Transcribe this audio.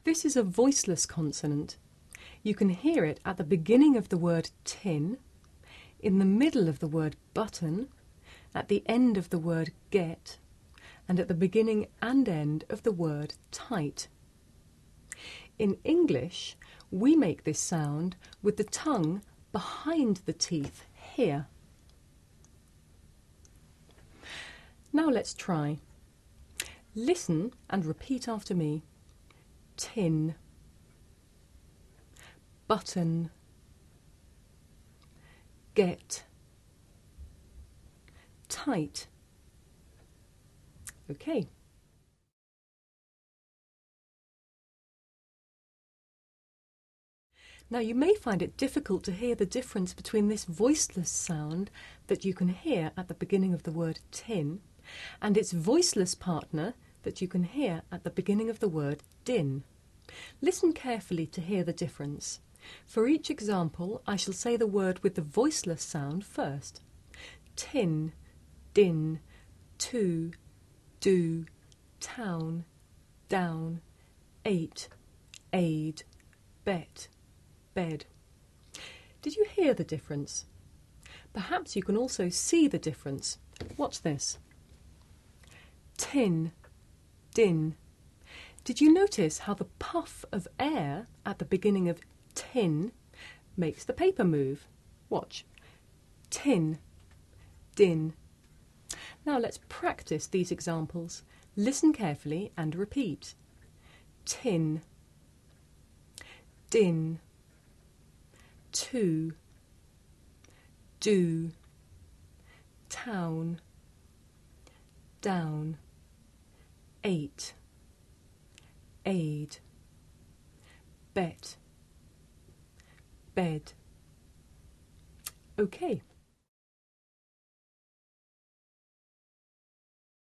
This is a voiceless consonant. You can hear it at the beginning of the word tin, in the middle of the word button, at the end of the word get, and at the beginning and end of the word tight. In English, we make this sound with the tongue behind the teeth here. Now let's try. Listen and repeat after me. Tin, button, get, tight. Okay. Now you may find it difficult to hear the difference between this voiceless sound that you can hear at the beginning of the word tin and its voiceless partner that you can hear at the beginning of the word din. Listen carefully to hear the difference. For each example, I shall say the word with the voiceless sound first. Tin, din, to, do, town, down, ate, aid, bet, bed. Did you hear the difference? Perhaps you can also see the difference. Watch this. Tin, din. Did you notice how the puff of air at the beginning of tin makes the paper move? Watch. Tin, din. Now let's practice these examples. Listen carefully and repeat. Tin, din, to, do, town, down, ate, aid, bet, bed. Okay.